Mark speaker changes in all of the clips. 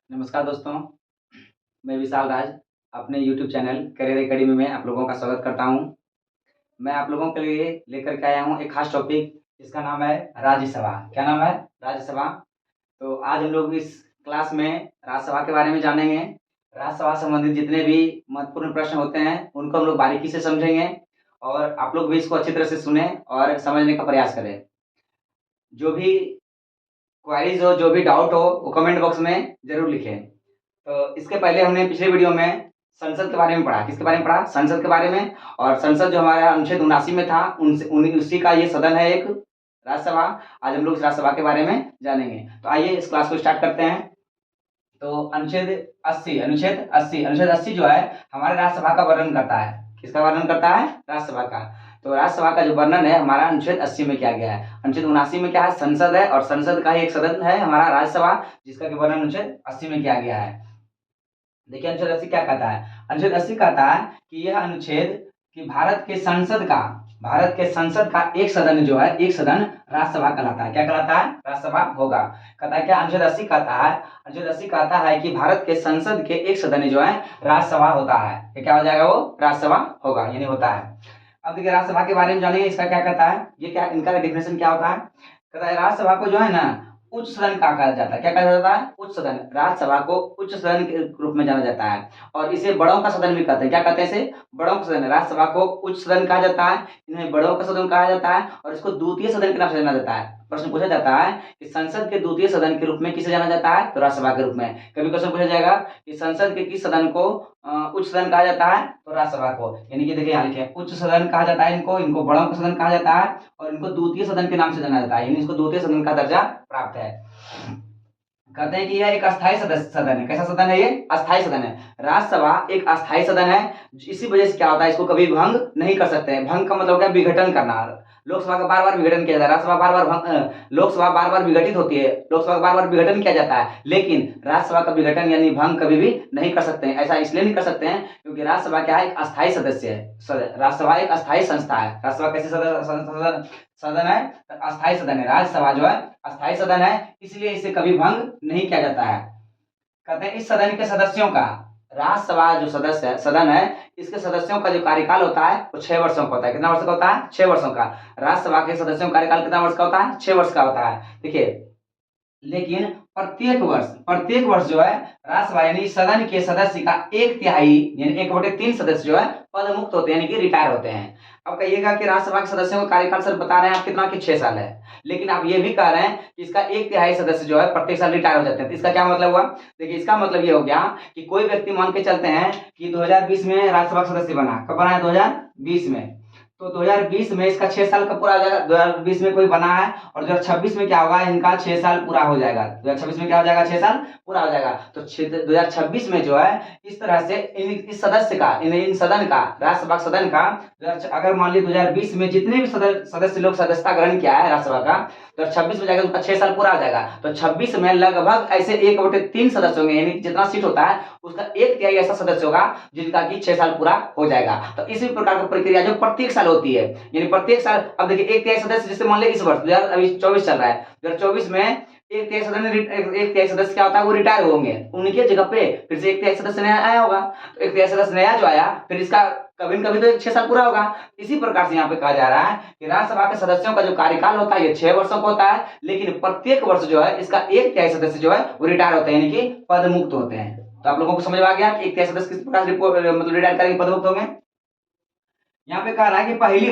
Speaker 1: नमस्कार दोस्तों, मैं विशाल राज अपने यूट्यूब चैनल करियर एकेडमी में आप लोगों का स्वागत करता हूँ। मैं आप लोगों के लिए लेकर के आया हूँ एक खास टॉपिक जिसका नाम है राज्यसभा। क्या नाम है? राज्यसभा। तो आज हम लोग इस क्लास में राज्यसभा के बारे में जानेंगे। राज्यसभा संबंधित जितने भी महत्वपूर्ण प्रश्न होते हैं उनको हम लोग बारीकी से समझेंगे और आप लोग भी इसको अच्छी तरह से सुनें और समझने का प्रयास करें। जो भी क्वेरीज़ हो, जो भी डाउट हो वो कमेंट बॉक्स में ज़रूर लिखें। तो इसके पहले हमने पिछले वीडियो में संसद के बारे में पढ़ा। किसके बारे में पढ़ा? संसद के बारे में। और संसद जो हमारा अनुच्छेद 79 में था उनसे उन्हीं उसी का ये सदन है एक राज्यसभा। आज हम लोग इस राज्यसभा के बारे में जानेंगे। तो आइए इस क्लास को स्टार्ट करते हैं। तो अनुच्छेद 80 जो है हमारे राज्यसभा का वर्णन करता है। किसका वर्णन करता है? राज्यसभा का। तो राज्यसभा का जो वर्णन है हमारा अनुच्छेद 80 में किया गया है। अनुच्छेद 79 में क्या है? संसद है और संसद का ही एक सदन है हमारा राज्यसभा, जिसका कि वर्णन अनुच्छेद 80 में किया गया है। देखिए अनुच्छेद 80 क्या कहता है? अनुच्छेद 80 कहता है कि यह अनुच्छेद कि भारत के संसद का एक सदन जो है, एक सदन राज्यसभा कहलाता है। क्या कहलाता है? राज्यसभा होगा। कहता है क्या? अनुच्छेद 80 कहता है, अनुच्छेद 80 कहता है कि भारत के संसद के एक सदन जो है राज्यसभा होता है। ये क्या हो जाएगा? वो राज्यसभा होगा, यानी होता है। अब देखिए राज्यसभा के बारे में जानेंगे, इसका क्या कहता है, ये क्या इनका डेफिनेशन क्या होता है। कहता है राज्यसभा को जो है ना उच्च सदन कहा जाता है। क्या कहा जाता है? उच्च सदन। राज्यसभा को उच्च सदन के रूप में जाना जाता है और इसे बड़ों का सदन भी कहते हैं। क्या कहते हैं इसे? बड़ों का सदन। राज्यसभा को उच्च सदन कहा जाता है, इन्हें बड़ों का सदन कहा जाता है और इसको द्वितीय सदन के नाम से जाना जाता है। प्रश्न पूछा जाता है कि संसद के द्वितीय सदन के रूप में किसे जाना जाता है? तो राज्यसभा के रूप में। कभी क्वेश्चन पूछा जाएगा कि संसद के किस सदन को उच्च सदन कहा जाता है? तो राज्यसभा को। यानी कि देखिए यहाँ लिखे उच्च सदन कहा जाता है इनको बड़ों का सदन कहा जाता है और इनको द्वितीय सदन के नाम से जाना जाता है, यानी इसको द्वितीय सदन का दर्जा प्राप्त है। कहते हैं कि यह एक अस्थायी सदन है। कैसा सदन है? ये अस्थायी सदन है। राज्यसभा एक अस्थायी सदन है। इसी वजह से क्या होता है, इसको कभी भंग नहीं कर सकते हैं। भंग का मतलब क्या? विघटन करना। लोकसभा का बार बार विघटन किया जाता है, राज्यसभा बार बार लोकसभा बार बार विघटित होती है, लोकसभा का बार बार विघटन किया जाता है, लेकिन राज्यसभा का विघटन यानी भंग कभी भी नहीं कर सकते हैं। ऐसा इसलिए नहीं कर सकते हैं क्योंकि राज्यसभा क्या है? एक अस्थायी सदस्य है। राज्यसभा एक अस्थायी संस्था है। राज्यसभा कैसी सदन है? अस्थायी सदन है। राज्यसभा जो है अस्थायी सदन है, इसलिए इसे कभी भंग नहीं किया जाता है। कहते हैं इस सदन के सदस्यों का, राज्यसभा जो सदस्य है, सदन है, इसके सदस्यों का जो कार्यकाल होता है वो 6 वर्षों का होता है। कितना वर्ष का होता है? 6 वर्षों का। राज्यसभा के सदस्यों का कार्यकाल कितना वर्ष का होता है? 6 वर्ष का होता है। देखिए लेकिन प्रत्येक वर्ष जो है राज्यसभा यानी सदन के सदस्य का 1/3 यानी 1/3 सदस्य जो है पद मुक्त होते हैं, यानी कि रिटायर होते हैं। अब कहिएगा कि राज्यसभा के सदस्यों का कार्यकाल सर बता रहे हैं आप कितना, कि 6 साल है, लेकिन आप ये भी कह रहे हैं कि इसका 1/3 सदस्य जो है प्रत्येक साल रिटायर हो जाते हैं। तो इसका क्या मतलब हुआ? देखिए इसका मतलब ये हो गया कि कोई व्यक्ति मान के चलते हैं कि 2020 में राज्यसभा का सदस्य बना। कब बना है? 2020 में। तो 2020 में इसका 6 साल का पूरा हो जाएगा। 2020 में कोई बना है और 2026 में क्या होगा? इनका 6 साल पूरा हो जाएगा। 2026 में क्या हो जाएगा? 6 साल पूरा हो जाएगा। तो 2026 में जो है इस तरह से इस सदस्य का इन सदन का, राज्यसभा सदन का, अगर मान ली 2020 में जितने भी सदस्य लोग सदस्यता ग्रहण किया है राज्यसभा का, तो 26 में जाएगा उसका 6 साल पूरा हो जाएगा। तो 26 में लगभग ऐसे 1/3 सदस्य होंगे, यानी जितना सीट होता है उसका 1/3 ऐसा सदस्य होगा जिनका कि 6 साल पूरा हो जाएगा। तो इसी प्रकार की प्रक्रिया जो प्रत्येक साल होती है, यानी प्रत्येक साल। अब देखिए 1/3 सदस्य जैसे मान ले इस वर्ष 2024 चल रहा है, 2024 में 1/3 सदस्य क्या होता है? वो रिटायर होंगे, उनके जगह पे फिर से 1/3 सदस्य नया आया होगा। तो 1/3 सदस्य नया जो आया फिर इसका कभी न कभी तो 6 साल पूरा होगा। इसी प्रकार से यहाँ पे कहा जा रहा है कि राज्यसभा के सदस्यों का जो कार्यकाल होता है ये 6 वर्षों का होता है, लेकिन प्रत्येक वर्ष जो है इसका 1/3 सदस्य जो है वो रिटायर होते हैं, यानी कि पद मुक्त होते हैं। तो आप लोगों को समझ में आ गया कि 1/3 सदस्य किस प्रकार से मतलब रिटायर करेंगे, पद मुक्त होंगे। यहाँ पे कह रहा है कि पहली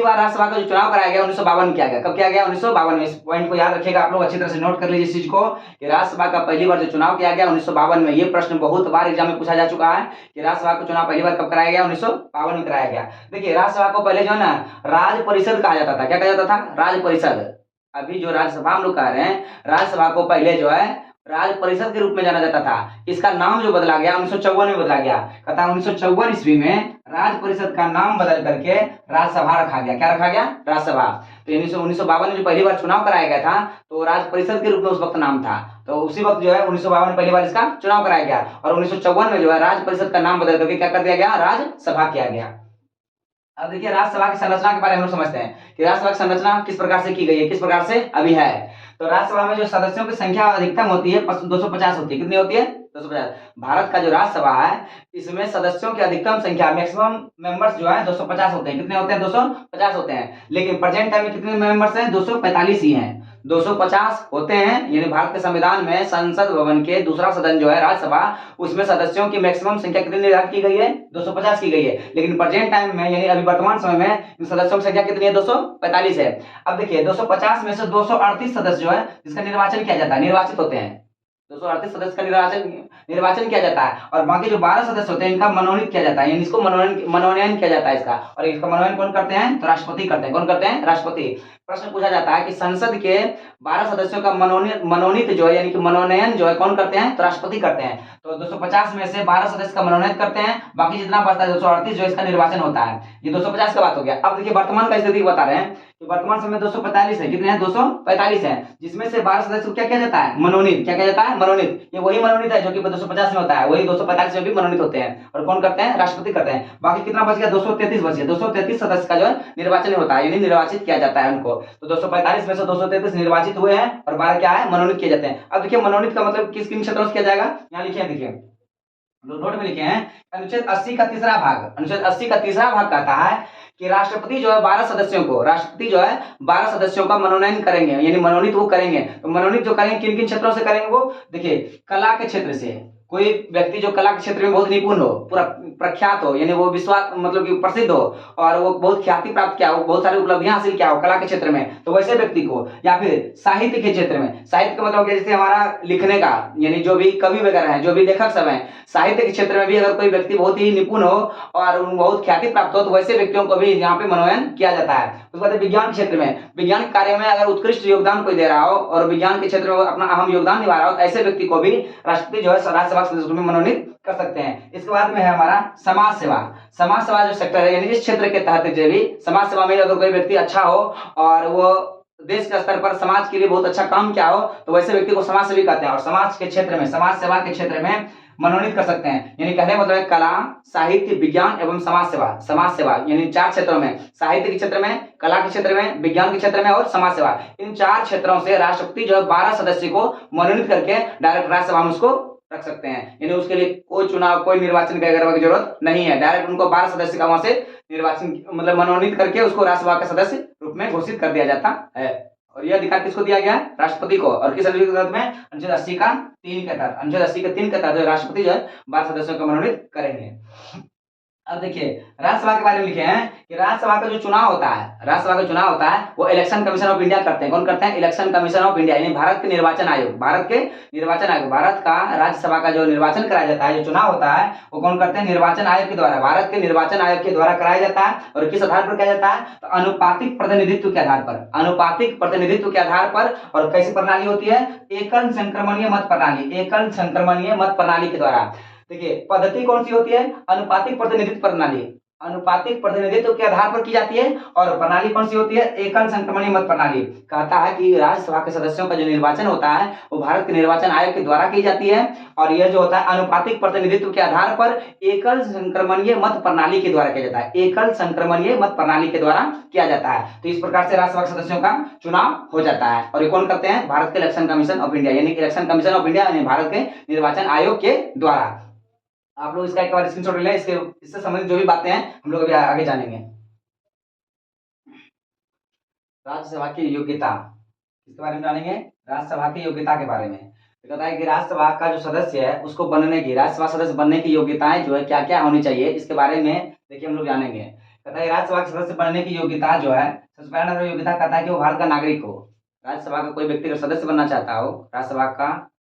Speaker 1: बार राज्यसभा का जो चुनाव कराया गया 1952 में किया गया। कब किया गया? 1952 में। इस पॉइंट को याद रखिएगा आप लोग, अच्छी तरह से नोट कर लीजिए इस चीज को कि राज्यसभा का पहली बार जो चुनाव किया गया 1952 में। ये प्रश्न बहुत बार एग्जाम में पूछा जा चुका है कि राज्यसभा का चुनाव पहली बार कब कराया गया? 1952 में कराया गया। देखिए राज्यसभा को पहले जो है ना राज्य परिषद कहा जाता था। क्या कहा जाता था? राज्य परिषद। अभी जो राज्यसभा हम लोग कह रहे हैं, राज्यसभा को पहले जो है राज्य परिषद के रूप में जाना जाता था। इसका नाम जो बदला गया 1954 में बदला गया। कहता है 1954 ईस्वी में राज्य परिषद का नाम बदल करके राज्यसभा रखा गया। क्या रखा गया? राज्यसभा। तो 1952 में जो पहली बार चुनाव कराया गया था तो राज्य परिषद के रूप में उस वक्त नाम था। तो उसी वक्त जो है 1952 में पहली बार इसका चुनाव कराया गया और 1954 में जो है राज्य परिषद का नाम बदल करके क्या कर दिया गया? राज्यसभा किया गया। अब देखिए राज्यसभा की संरचना के बारे में हम लोग समझते हैं कि राज्यसभा की संरचना किस प्रकार से की गई है, किस प्रकार से अभी है। तो राज्यसभा में जो सदस्यों की संख्या अधिकतम होती है 250 होती है। कितनी होती है? 250। भारत का जो राज्यसभा है इसमें सदस्यों की अधिकतम संख्या मैक्सिमम मेंबर्स जो है 250 होते हैं। कितने होते हैं? 250 होते हैं। लेकिन प्रेजेंट टाइम में कितने मेंबर्स हैं? 245 ही हैं। 250 होते हैं, यानी भारत के संविधान में संसद भवन के दूसरा सदन जो है राज्यसभा, उसमें सदस्यों की मैक्सिमम संख्या कितनी निर्धारित की गई है? 250 की गई है। लेकिन प्रेजेंट टाइम में यानी अभी वर्तमान समय में इन सदस्यों की संख्या कितनी है? 245 है। अब देखिए 250 में से 238 सदस्य जो है जिसका निर्वाचन किया जाता है, निर्वाचित होते हैं। 238 सदस्य का निर्वाचन किया जाता है और बाकी जो 12 सदस्य होते हैं इनका मनोनीत किया जाता है, यानी इसको मनोनयन किया जाता है इसका। और इसका मनोनयन कौन करते हैं? तो राष्ट्रपति करते हैं। कौन करते हैं? राष्ट्रपति। प्रश्न पूछा जाता है कि संसद के 12 सदस्यों का मनोनीत जो है यानी कि मनोनयन जो है कौन करते हैं? तो राष्ट्रपति करते हैं। तो 250 में से 12 सदस्य का मनोनयन करते हैं, बाकी जितना बचता है 238 जो इसका निर्वाचन होता है। ये 250 का बात हो गया। अब देखिए वर्तमान का स्थिति बता रहे हैं कि वर्तमान समय 245 है। कितने हैं? 245 है, जिसमें से 12 सदस्य को क्या किया जाता है? मनोनीत। क्या किया जाता है? मनोनीत। ये वही मनोनीत है जो कि 250 में होता है, वही 245 में भी मनोनीत होते हैं। और कौन करते हैं? राष्ट्रपति करते हैं। बाकी कितना बच गया? 233 बच गया। 233 सदस्य का जो है निर्वाचन होता है, यानी निर्वाचित किया जाता है उनको। तो 245 में से 233 निर्वाचित हुए हैं और 12 क्या है? मनोनीत किए जाते हैं। अब देखिए मनोनीत का मतलब किस किन क्षेत्रों से किया जाएगा? यहाँ लिखे हैं, देखिए नोट में लिखे हैं। अनुच्छेद 80 का तीसरा भाग, अनुच्छेद 80 का तीसरा भाग कहता है कि राष्ट्रपति जो है 12 सदस्यों को, राष्ट्रपति जो है 12 सदस्यों का मनोनयन करेंगे, यानी मनोनीत वो करेंगे। तो मनोनीत जो करेंगे किन किन क्षेत्रों से करेंगे? वो देखिए कला के क्षेत्र से, कोई व्यक्ति जो कला के क्षेत्र में बहुत निपुण हो, पूरा प्रख्यात हो, यानी वो विश्वास मतलब कि प्रसिद्ध हो और वो बहुत ख्याति प्राप्त किया हो, बहुत सारी उपलब्धियां हासिल किया हो कला के क्षेत्र में, तो वैसे व्यक्ति को। या फिर साहित्य के क्षेत्र में, साहित्य का मतलब जैसे हमारा लिखने का, यानी जो भी कवि वगैरह हैं, जो भी लेखक सब हैं, साहित्य के क्षेत्र में भी अगर कोई व्यक्ति बहुत ही निपुण हो और बहुत ख्याति प्राप्त हो तो वैसे व्यक्तियों को भी यहाँ पे मनोनयन किया जाता है। उसके बाद विज्ञान क्षेत्र में, विज्ञान कार्य में अगर उत्कृष्ट योगदान कोई दे रहा हो और विज्ञान के क्षेत्र में अपना अहम योगदान निभा रहा हो तो ऐसे व्यक्ति को भी राष्ट्रपति जो है राज्यसभा सदस्य में मनोनीत कर सकते हैं। इसके बाद में है हमारा समाज सेवा। समाज सेवा जो सेक्टर है, यानी जिस क्षेत्र के तहत जो भी समाज सेवा में अगर कोई व्यक्ति अच्छा हो और वो देश के स्तर पर समाज के लिए बहुत अच्छा काम किया हो तो वैसे व्यक्ति को समाज सेवी कहते हैं। और समाज के क्षेत्र में, समाज सेवा के क्षेत्र में मनोनीत कर सकते हैं, यानी कहने मतलब है कला, साहित्य, विज्ञान एवं समाज सेवा। समाज सेवा यानी 4 क्षेत्रों में, साहित्य के क्षेत्र में, कला के क्षेत्र में, विज्ञान के क्षेत्र में और समाज सेवा, इन 4 क्षेत्रों से राष्ट्रपति जो है 12 सदस्य को मनोनीत करके डायरेक्ट राज्यसभा में उसको रख सकते हैं। यानी उसके लिए कोई चुनाव, कोई निर्वाचन करने की जरूरत नहीं है, डायरेक्ट उनको 12 सदस्य का वहां से निर्वाचन मतलब मनोनीत करके उसको राज्यसभा के सदस्य रूप में घोषित कर दिया जाता है। और यह अधिकार किसको दिया गया है? राष्ट्रपति को। और किस अनुच्छेद के तहत में? अनुच्छेद 80 का 3 के तहत। अनुच्छेद 80 के 3 के तहत राष्ट्रपति जो है 12 सदस्यों को मनोनीत करेंगे। अब देखिए राज्यसभा के बारे में लिखे हैं कि राज्यसभा का जो चुनाव होता है, राज्यसभा का चुनाव होता है वो इलेक्शन कमीशन ऑफ इंडिया करते हैं। कौन करते हैं? इलेक्शन कमीशन ऑफ इंडिया, यानी भारत के निर्वाचन आयोग। भारत के निर्वाचन आयोग, भारत का राज्यसभा का जो निर्वाचन कराया जाता है, जो चुनाव होता है वो कौन करते हैं? निर्वाचन आयोग के द्वारा, भारत के निर्वाचन आयोग के द्वारा कराया जाता है। और किस आधार पर किया जाता है? तो अनुपातिक प्रतिनिधित्व के आधार पर, अनुपातिक प्रतिनिधित्व के आधार पर। और कैसी प्रणाली होती है? एकल संक्रमणीय मत प्रणाली, एकल संक्रमणीय मत प्रणाली के द्वारा। देखिए पद्धति कौन सी होती है? अनुपातिक प्रतिनिधित्व प्रणाली, अनुपातिक प्रतिनिधित्व के आधार पर की जाती है। और प्रणाली कौन सी होती है? एकल संक्रमणीय मत प्रणाली। कहता है कि राज्यसभा के सदस्यों का जो निर्वाचन होता है वो भारत के निर्वाचन आयोग के द्वारा की जाती है। और यह जो होता है अनुपातिक प्रतिनिधित्व के आधार पर एकल संक्रमणीय मत प्रणाली के द्वारा किया जाता है, एकल संक्रमणीय मत प्रणाली के द्वारा किया जाता है। तो इस प्रकार से राज्यसभा के सदस्यों का चुनाव हो जाता है। और ये कौन करते हैं? भारत के इलेक्शन कमीशन ऑफ इंडिया, यानी इलेक्शन कमीशन ऑफ इंडिया यानी भारत के निर्वाचन आयोग के द्वारा। आप लोग इसका एक बार स्क्रीनशॉट ले लें, इससे संबंधित जो भी बातें हैं हम लोग अभी आगे जानेंगे। राज्यसभा की योग्यता, इसके बारे में जानेंगे, राज्यसभा की योग्यता के बारे में। तो कहता है कि राज्यसभा का जो सदस्य है उसको बनने की, राज्यसभा सदस्य बनने की योग्यताएं जो है क्या क्या होनी चाहिए, इसके बारे में देखिए हम लोग जानेंगे। कहता है राज्यसभा के सदस्य बनने की योग्यता जो है, सबसे पहला नंबर योग्यता कहता है कि वो भारत का नागरिक हो। राज्यसभा का कोई व्यक्ति अगर सदस्य बनना चाहता हो, राज्यसभा का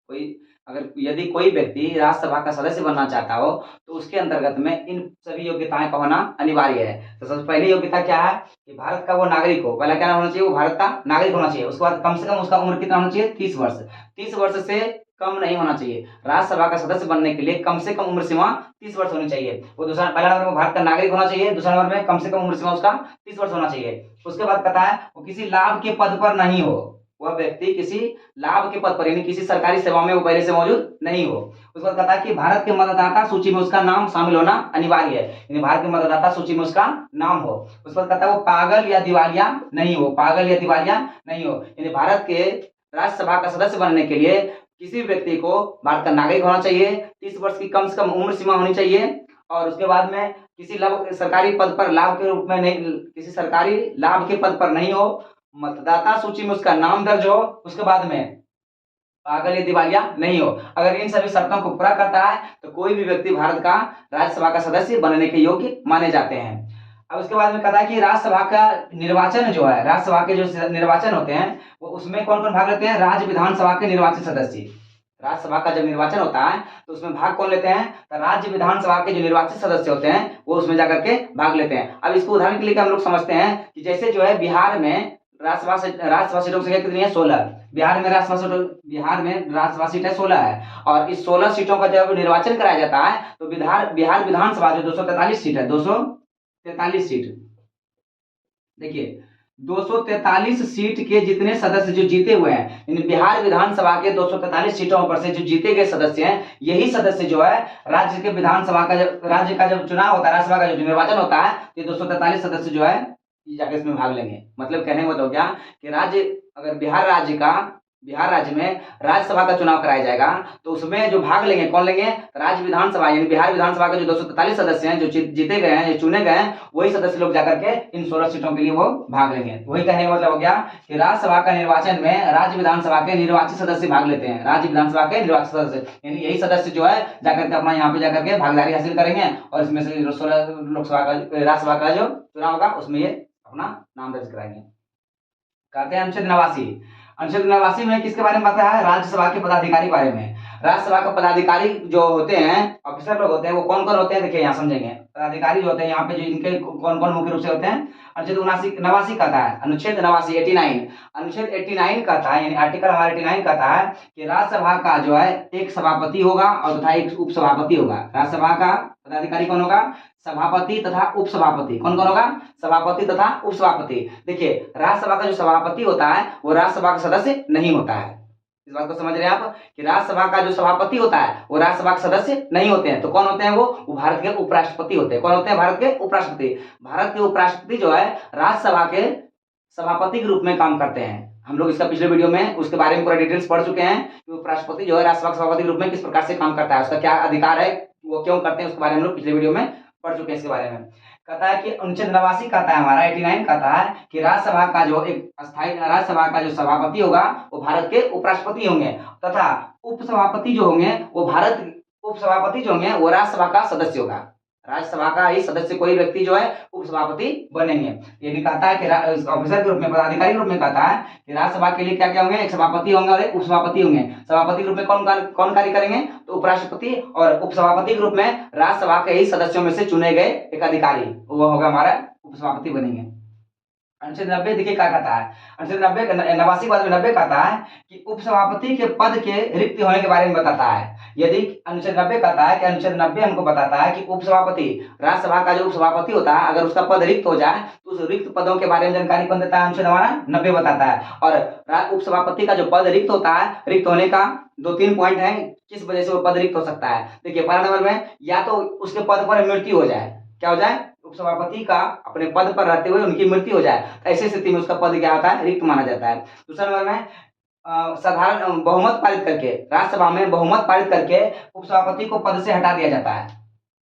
Speaker 1: कोई अगर यदि कोई व्यक्ति राज्यसभा का सदस्य बनना चाहता हो तो उसके अंतर्गत में इन सभी योग्यताएं का होना अनिवार्य है। तो सबसे पहली योग्यता क्या है कि भारत का वो नागरिक हो। पहला क्या होना चाहिए? वो भारत का नागरिक होना चाहिए। उसके बाद कम से कम उसका उम्र कितना होना चाहिए? 30 वर्ष। 30 वर्ष से कम नहीं होना चाहिए। राज्यसभा का सदस्य बनने के लिए कम से कम उम्र सीमा 30 वर्ष होनी चाहिए। वो दूसरा, पहला नंबर में भारत का नागरिक होना चाहिए, दूसरा नंबर में कम से कम उम्र सीमा उसका 30 वर्ष होना चाहिए। उसके बाद कहता है वो किसी लाभ के पद पर नहीं हो, वह व्यक्ति किसी लाभ के पद पर यानी किसी सरकारी सेवा में वो पहले से मौजूद नहीं हो। उसके बाद कहता है कि भारत के मतदाता सूची में उसका नाम शामिल होना अनिवार्य है, यानी भारत के मतदाता सूची में उसका नाम हो। उसके बाद कहता है वो पागल या दिवालिया नहीं हो, पागल या दिवालिया नहीं हो, यानी भारत के राज्यसभा का सदस्य बनने के लिए किसी भी व्यक्ति को भारत का नागरिक होना चाहिए, 30 वर्ष की कम से कम उम्र सीमा होनी चाहिए, और उसके बाद में किसी लाभ सरकारी पद पर लाभ के रूप में नहीं, किसी सरकारी लाभ के पद पर नहीं हो, मतदाता सूची में उसका नाम दर्ज हो, उसके बाद में पागल या दिवालिया नहीं हो। अगर इन सभी शर्तों को पूरा करता है तो कोई भी व्यक्ति भारत का राज्यसभा का सदस्य बनने के योग्य माने जाते हैं। अब उसके बाद में कहता है कि राज्यसभा का निर्वाचन जो है, राज्यसभा के जो निर्वाचन होते हैं वो उसमें कौन कौन भाग लेते हैं? राज्य विधानसभा के निर्वाचित सदस्य। राज्यसभा का जब निर्वाचन होता है तो उसमें भाग कौन लेते हैं? तो राज्य विधानसभा के जो निर्वाचित सदस्य होते हैं वो उसमें जाकर के भाग लेते हैं। अब इसको उदाहरण के लिए हम लोग समझते हैं कि जैसे जो है बिहार में राज्यसभा सीटों की संख्या कितनी है? 16। बिहार में राज्यसभा सीट है 16 है, और इस 16 सीटों का जब निर्वाचन कराया जाता है तो बिहार विधानसभा जो 243 सीट है, 243 सीट, देखिए 243 सीट के जितने सदस्य जो जीते हुए हैं, इन बिहार विधानसभा के 243 सीटों पर से जो जीते गए सदस्य हैं, यही सदस्य जो है राज्य के विधानसभा का राज्य का जब चुनाव होता है, राज्यसभा का जो निर्वाचन होता है, ये 243 सदस्य जो है जाके इसमें भाग लेंगे। मतलब कहने का मतलब क्या कि अगर बिहार राज्य में राज्यसभा का चुनाव कराया जाएगा तो उसमें जो भाग लेंगे कौन लेंगे? राज्य विधानसभा यानी बिहार विधानसभा के जो 243 सदस्य हैं, जो जीते गए हैं, जो चुने गए हैं, वही सदस्य लोग जाकर के इन 16 सीटों के लिए वो भाग लेंगे। वही कहने का मतलब हो गया कि राज्यसभा का निर्वाचन में राज्य विधानसभा के निर्वाचित सदस्य भाग लेते हैं, राज्य विधानसभा के निर्वाचित सदस्य, यानी यही सदस्य जो है जाकर के अपना यहाँ पे जाकर के भागीदारी हासिल करेंगे, और इसमें से 16 लोकसभा का राज्यसभा का जो चुनाव होगा उसमें ये अपना नाम दर्ज कराएंगे। कहते हैं अनुच्छेद 89। अनुच्छेद 89 में किसके बारे में बताया है? राज्यसभा के पदाधिकारी बारे में। राज्यसभा के पदाधिकारी जो होते हैं, ऑफिसर लोग होते हैं, वो कौन कौन होते हैं? देखिए यहाँ समझेंगे। पदाधिकारी जो होते हैं यहाँ पे जो इनके कौन कौन मुख्य रूप से होते हैं? अनुच्छेद 89 कहता है, अनुच्छेद 89 अनुच्छेद 89 कहता है, यानी आर्टिकल हमारा 89 कहता है कि राज्यसभा का जो है एक सभापति होगा और तथा एक उपसभापति होगा। राज्यसभा का पदाधिकारी कौन होगा? सभापति तथा उपसभापति। कौन कौन होगा? सभापति तथा उपसभापति। देखिए राज्यसभा का जो सभापति होता है वो राज्यसभा का सदस्य नहीं होता है। इस बात को समझ रहे हैं आप कि राज्यसभा का जो सभापति होता है वो राज्यसभा के सदस्य नहीं होते हैं। तो कौन होते हैं? वो भारत के उपराष्ट्रपति होते हैं। कौन होते हैं? भारत के उपराष्ट्रपति। भारत के उपराष्ट्रपति जो है राज्यसभा के सभापति के रूप में काम करते हैं। हम लोग इसका पिछले वीडियो में उसके बारे में पूरा डिटेल्स पढ़ चुके हैं कि उपराष्ट्रपति जो है राज्यसभा के सभापति के रूप में किस प्रकार से काम करता है, उसका क्या अधिकार है, वो क्यों करते हैं, उसके बारे में हम लोग पिछले वीडियो में पढ़ चुके हैं। इसके बारे में कहता है कि अनुच्छेद 89 कहता है हमारा 89 कहता है कि राज्यसभा का जो एक अस्थायी राज्यसभा का जो सभापति होगा वो भारत के उपराष्ट्रपति होंगे, तथा उपसभापति जो होंगे वो उपसभापति जो होंगे वो राज्यसभा का सदस्य होगा। राज्यसभा का ही सदस्य कोई व्यक्ति जो है उपसभापति बनेंगे। ये भी कहता है कि ऑफिसर के रूप में, पदाधिकारी के रूप में कहता है कि राज्यसभा के लिए क्या क्या होंगे? एक सभापति होंगे और एक उपसभापति होंगे। सभापति के रूप में कौन कार्य करेंगे? तो उपराष्ट्रपति, और उपसभापति के रूप में राज्यसभा के ही सदस्यों में से चुने गए एक अधिकारी, वो होगा हमारा उपसभापति बनेंगे। अनुच्छेद 90 देखिए क्या कहता है। अनुच्छेद 89 के बाद में 90 कहता है कि उपसभापति के पद के रिक्त होने के बारे में बताता है। यदि अनुच्छेद 90 कहता है कि अनुच्छेद 90 हमको बताता है कि उपसभापति, राज्यसभा का जो उपसभापति होता है, अगर उसका पद रिक्त हो जाए तो उस रिक्त पदों के बारे में जानकारी कौन देता है? अनुच्छेद हमारा 90 बताता है। और उपसभापति का जो पद रिक्त होता है, रिक्त होने का 2-3 पॉइंट है किस वजह से वो पद रिक्त हो सकता है। देखिए पहला नंबर में या तो उसके पद पर मृत्यु हो जाए, क्या हो जाए? उपसभापति का अपने पद पर रहते हुए उनकी मृत्यु हो जाए, ऐसी स्थिति में उसका पद क्या होता है? रिक्त माना जाता है। दूसरा नंबर में साधारण बहुमत पारित करके, राज्यसभा में बहुमत पारित करके उपसभापति को पद से हटा दिया जाता है।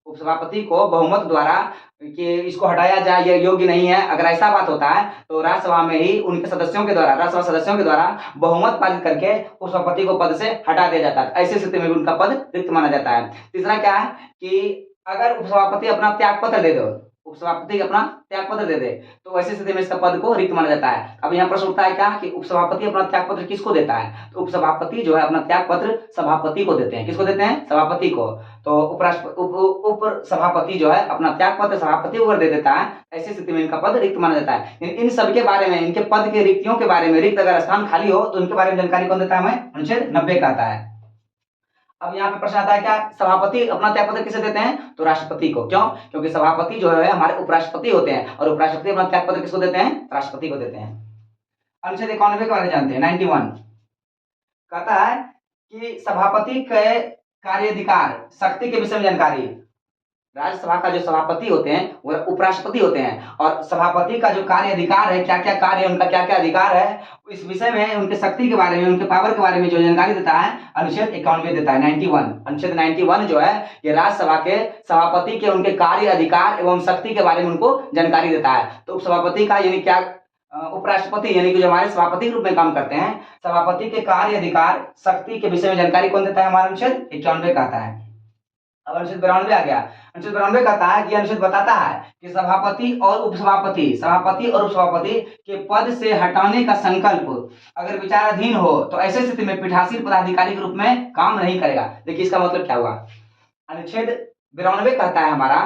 Speaker 1: उपसभापति को बहुमत द्वारा कि इसको हटाया जाए, यह योग्य नहीं है, अगर ऐसा बात होता है तो राज्यसभा में ही उनके सदस्यों के द्वारा, राज्यसभा सदस्यों के द्वारा बहुमत पारित करके उपसभापति को पद से हटा दिया जाता है। ऐसी स्थिति में भी उनका पद रिक्त माना जाता है। तीसरा क्या है कि अगर उपसभापति अपना त्याग पत्र दे दो, उपसभापति अपना त्याग पत्र दे दे तो ऐसी स्थिति में इसका पद को रिक्त माना जाता है। अब यहाँ प्रश्न उठता है क्या कि उपसभापति अपना त्याग पत्र किसको देता है? तो उपसभापति जो है अपना त्याग पत्र सभापति को देते हैं। किसको देते हैं? सभापति को। तो उप सभापति जो है अपना त्याग पत्र सभापति को दे देता है, ऐसी स्थिति में इनका पद रिक्त माना जाता है। इन सब के बारे में, इनके पद के रिक्तियों के बारे में, रिक्त अगर स्थान खाली हो तो उनके बारे में जानकारी कौन देता है? हमें अनुच्छेद 90 कहता है। अब यहाँ पे प्रश्न आता है क्या सभापति अपना त्यागपत्र किसे देते हैं? तो राष्ट्रपति को। क्यों? क्योंकि सभापति जो है हमारे उपराष्ट्रपति होते हैं और उपराष्ट्रपति अपना त्यागपत्र किसको देते हैं? राष्ट्रपति को देते हैं। अनुच्छेद 91 के बारे में जानते हैं, 91 कहता है कि सभापति के कार्याधिकार, शक्ति के विषय में जानकारी। राज्यसभा का जो सभापति होते हैं वो उपराष्ट्रपति होते हैं, और सभापति का जो कार्य अधिकार है, क्या क्या कार्य, उनका क्या क्या अधिकार है, इस विषय में, उनके शक्ति के बारे में, उनके पावर के बारे में जो जानकारी देता है अनुच्छेद 91 देता है, 91। अनुच्छेद 91 जो है ये राज्यसभा के सभापति के उनके कार्य अधिकार एवं शक्ति के बारे में उनको जानकारी देता है। तो उपसभापति का यानी क्या, उपराष्ट्रपति यानी कि जो हमारे सभापति के रूप में काम करते हैं, सभापति के कार्य अधिकार शक्ति के विषय में जानकारी कौन देता है, हमारा अनुच्छेद 91 कहता है। अब अनुच्छेद 92 आ गया। अनुच्छेद 92 कहता है कि अनुच्छेद बताता है कि सभापति और उपसभापति के पद से हटाने का संकल्प अगर विचाराधीन हो तो ऐसे स्थिति में पीठासीन पदाधिकारी के रूप में काम नहीं करेगा। देखिए इसका मतलब क्या हुआ। अनुच्छेद 92 कहता है हमारा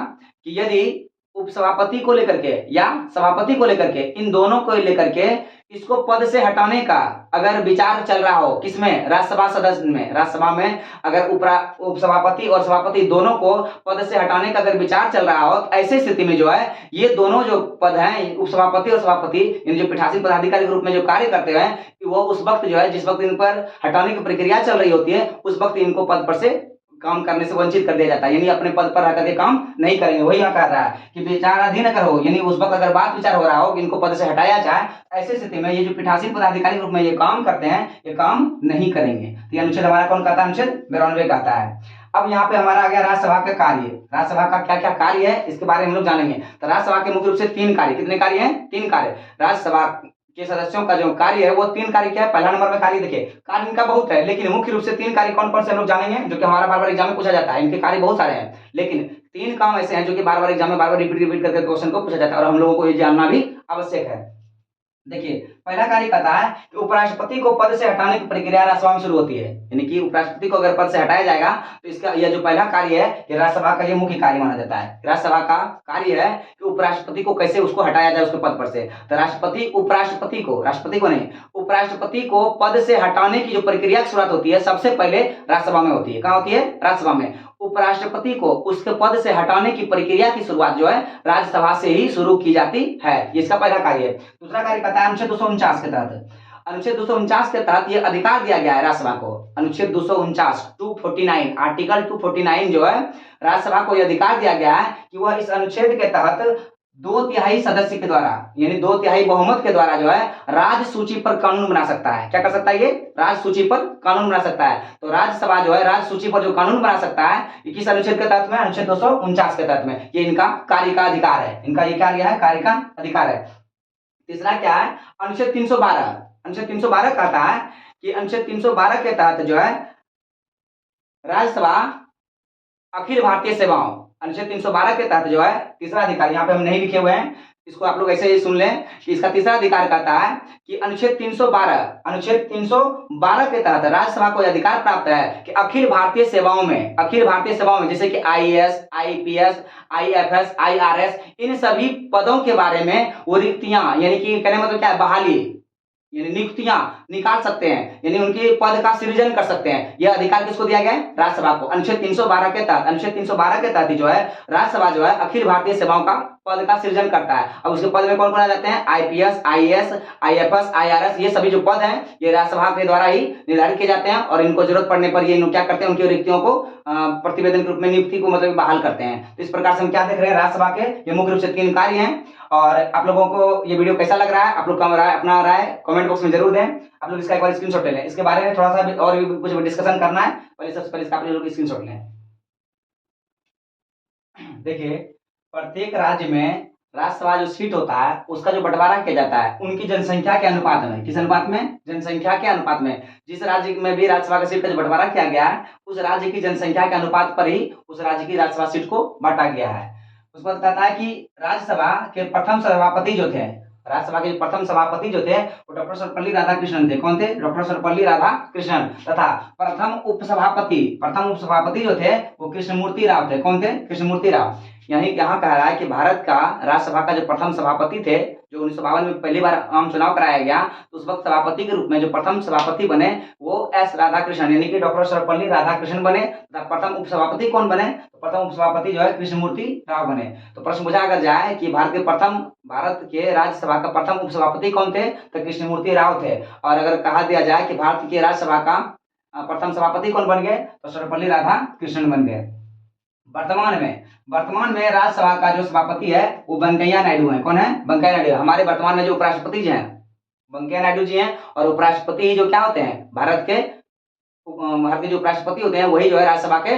Speaker 1: कि यदि उपसभापति को लेकर के या सभापति को लेकर के, इन दोनों को लेकर के इसको पद से हटाने का अगर विचार चल रहा हो, किसमें, राज्यसभा सदस्य में, राज्यसभा में अगर उपसभापति और सभापति दोनों को पद से हटाने का अगर विचार चल रहा हो, ऐसी स्थिति में जो है ये दोनों जो पद हैं, उपसभापति और सभापति, इन जो पीठासीन पदाधिकारी के रूप में जो कार्य करते हैं, वो उस वक्त जो है, जिस वक्त इन पर हटाने की प्रक्रिया चल रही होती है, उस वक्त इनको पद पर से काम करने से वंचित कर दिया जाता है, यानी अपने पद पर रह करके काम नहीं करेंगे। वही यहाँ कह रहा है कि विचाराधीन अगर हो, यानी उस वक्त अगर बात विचार हो रहा हो कि इनको पद से हटाया जाए, ऐसी स्थिति में ये जो पीठासीन पदाधिकारी के रूप में ये काम करते हैं, ये काम नहीं करेंगे। तो ये अनुच्छेद हमारा कौन कहता है, अनुच्छेद 92 कहता है। अब यहाँ पे हमारा आ गया राज्यसभा का कार्य। राज्यसभा का क्या क्या कार्य है इसके बारे में हम लोग जानेंगे। तो राज्यसभा के मुख्य रूप से 3 कार्य, कितने कार्य हैं, 3 कार्य। राज्यसभा के सदस्यों का जो कार्य है वो 3 कार्य क्या है। पहला नंबर में कार्य, देखिए कार्य इनका बहुत है, लेकिन मुख्य रूप से 3 कार्य कौन कौन से हम लोग जानेंगे, जो कि हमारा बार बार एग्जाम में पूछा जाता है। इनके कार्य बहुत सारे हैं, लेकिन 3 काम ऐसे हैं जो कि बार बार एग्जाम में बार बार रिपीट करके क्वेश्चन को पूछा जाता है, और हम लोगों को ये जानना भी आवश्यक है। देखिए पहला कार्य कहता है कि उपराष्ट्रपति को पद से हटाने की प्रक्रिया राज्यसभा में शुरू होती है, यानी कि उपराष्ट्रपति को अगर पद से हटाया जाएगा तो इसका यह जो पहला कार्य है, ये राज्यसभा का ये मुख्य कार्य माना जाता है। राज्यसभा का कार्य है कि उपराष्ट्रपति को कैसे उसको हटाया जाए उसके पद पर से। तो राष्ट्रपति उपराष्ट्रपति को, राष्ट्रपति को नहीं, उपराष्ट्रपति को पद से हटाने की जो प्रक्रिया की शुरुआत होती है सबसे पहले राज्यसभा में होती है। कहाँ होती है, राज्यसभा में। उपराष्ट्रपति को उसके पद से हटाने की प्रक्रिया की शुरुआत जो है राज्यसभा से ही शुरू की जाती है, इसका पहला कार्य है। दूसरा कार्य कहता है अनुच्छेद 249 के तहत, अनुच्छेद 249 के तहत यह अधिकार दिया गया है राज्यसभा को। अनुच्छेद 249 249 आर्टिकल 249 जो है राज्यसभा को यह अधिकार दिया गया है कि वह इस अनुच्छेद के तहत 2/3 सदस्य के द्वारा, यानी 2/3 बहुमत के द्वारा जो है राज्य सूची पर कानून बना सकता है। क्या कर सकता है, ये राज्य सूची पर कानून बना सकता है। तो राज्यसभा जो है राज्य सूची पर जो कानून बना सकता है, ये किस अनुच्छेद के तहत में, अनुच्छेद 249 के तहत में। ये इनका कार्य का अधिकार है, इनका ये कार्य है, कार्य का अधिकार है। तीसरा क्या है, अनुच्छेद 312। अनुच्छेद 312 कहता है कि अनुच्छेद 312 के तहत जो है राज्यसभा अखिल भारतीय सेवाओं, अनुच्छेद 312 के तहत जो है तीसरा अधिकार, यहाँ पे हम नहीं लिखे हुए हैं, इसको आप लोग ऐसे ही सुन लें कि इसका तीसरा अधिकार कहता है कि अनुच्छेद 312 के तहत राज्यसभा को अधिकार प्राप्त है कि अखिल भारतीय सेवाओं में जैसे कि आईएएस, आईपीएस, आईएफएस, आईआरएस, इन सभी पदों के बारे में वो रिक्तियां, यानी कि कहने मतलब क्या है, बहाली, यानी नियुक्तियां निकाल सकते हैं, यानी उनके पद का सृजन कर सकते हैं। यह अधिकार किसको दिया गया है, राज्यसभा को। अनुच्छेद 312 के तहत, अनुच्छेद 312 के तहत जो है राज्यसभा जो है अखिल भारतीय सेवाओं का पद का सृजन करता है। अब उसके पद में कौन कौन आ जाते हैं, आईपीएस, आईएएस, आईएफएस, आईआरएस, ये सभी जो पद हैं ये राज्यसभा के द्वारा ही निर्धारित किए जाते हैं, और इनको जरूरत पड़ने पर ये क्या करते हैं, उनकी रिक्तियों को प्रतिवेदन के रूप में नियुक्ति को मतलब बहाल करते हैं। तो इस प्रकार से हम क्या देख रहे हैं, राज्यसभा के ये मुख्य रूप से 3 कार्य हैं। और आप लोगों को ये वीडियो कैसा लग रहा है, आप लोग अपना राय कमेंट बॉक्स में जरूर दें। आप लोग इसका एक बार स्क्रीनशॉट ले लें, इसके बारे में थोड़ा सा और भी कुछ डिस्कशन करना है, पहले सबसे पहले इसका आप लोग स्क्रीनशॉट लें। देखिए प्रत्येक राज्य में राज्यसभा जो सीट होता है उसका जो बंटवारा किया जाता है उनकी जनसंख्या के अनुपात में, किस अनुपात में, जनसंख्या के अनुपात में। जिस राज्य में भी राज्यसभा की सीट का जो बंटवारा किया गया है उस राज्य की जनसंख्या के अनुपात पर ही उस राज्य की राज्यसभा सीट को बांटा गया है। उसके बाद कहता है कि राज्यसभा के प्रथम सभापति जो थे, राज्यसभा के प्रथम सभापति जो थे वो डॉक्टर सर्वपल्ली राधाकृष्णन थे। कौन थे, डॉक्टर सर्वपल्ली राधाकृष्णन। तथा प्रथम उपसभापति जो थे वो कृष्णमूर्ति राव थे। कौन थे, कृष्णमूर्ति राव। यहाँ कह रहा है कि भारत का राज्यसभा का जो प्रथम सभापति थे जो 1952 में पहली बार आम चुनाव कराया गया, तो उस वक्त सभापति के रूप में जो प्रथम सभापति बने वो एस राधाकृष्णन यानी कि डॉक्टर सर्वपल्ली राधाकृष्णन बने। तथा प्रथम उपसभापति कौन बने? तो प्रथम उपसभापति जो है कृष्णमूर्ति राव बने। तो प्रश्न पूछा अगर जाए कि भारत के राज्यसभा का प्रथम उपसभापति कौन थे? तो कृष्णमूर्ति राव थे। और अगर कहा दिया जाए कि भारत की राज्यसभा का प्रथम सभापति कौन बन गए? तो सर्वपल्ली राधाकृष्णन बन गए। वर्तमान में राज्यसभा का जो सभापति है वो वेंकैया नायडू है। कौन है? वेंकैया नायडू। हमारे वर्तमान में जो उपराष्ट्रपति जी हैं वेंकैया नायडू जी हैं, और उपराष्ट्रपति जो क्या होते हैं? भारत के जो उपराष्ट्रपति होते हैं वही जो है राज्यसभा के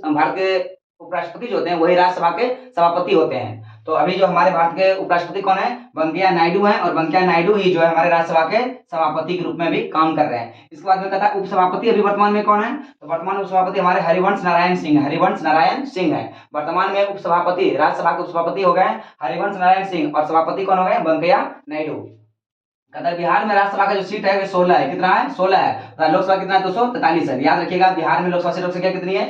Speaker 1: भारत के उपराष्ट्रपति जो होते हैं वही राज्यसभा के सभापति होते हैं। तो अभी जो हमारे भारत के उपराष्ट्रपति कौन है? वेंकैया नायडू हैं, और वेंकैया नायडू ही जो है हमारे राज्यसभा के सभापति के रूप में भी काम कर रहे हैं। इसके बाद में कहता है उपसभापति अभी वर्तमान में कौन है? तो वर्तमान उपसभापति हमारे हरिवंश नारायण सिंह है। वर्तमान में उपसभापति, राज्यसभा के उपसभापति हो गए हरिवंश नारायण सिंह, और सभापति कौन हो गए? वेंकैया नायडू। कहता है बिहार में राज्यसभा का जो सीट है वो 16 है। कितना है? 16 है। लोकसभा कितना है? 243 है। याद रखिएगा, बिहार में लोकसभा सीटों की संख्या कितनी है?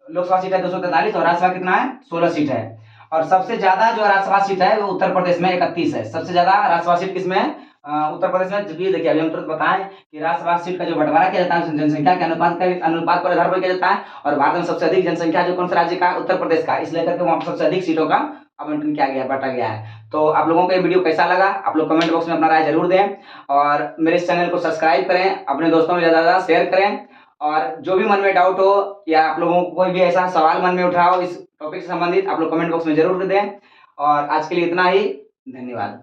Speaker 1: लोकसभा सीट है 243, और राज्यसभा कितना है? 16 सीट है। और सबसे ज्यादा जो राज्यसभा सीट है वो उत्तर प्रदेश में 31 है। सबसे ज्यादा राज्यसभा सीट किसमें है? उत्तर प्रदेश में। जब ये देखिए अभी हम तुरंत बताएं कि राज्यसभा सीट का जो बंटवारा किया जाता है जनसंख्या के अनुपात पर आधार पर किया जाता है, और भारत में सबसे अधिक जनसंख्या जो कौन सा राज्य का? उत्तर प्रदेश का। इसलिए करके वहां पर सबसे अधिक सीटों का आवंटन किया गया, बांटा गया है। तो आप लोगों को ये वीडियो कैसा लगा? आप लोग कमेंट बॉक्स में अपना राय जरूर दें, और मेरे इस चैनल को सब्सक्राइब करें, अपने दोस्तों में ज्यादा शेयर करें। और जो भी मन में डाउट हो या आप लोगों को कोई भी ऐसा सवाल मन में उठा हो इस टॉपिक से संबंधित, आप लोग कमेंट बॉक्स में जरूर दें। और आज के लिए इतना ही, धन्यवाद।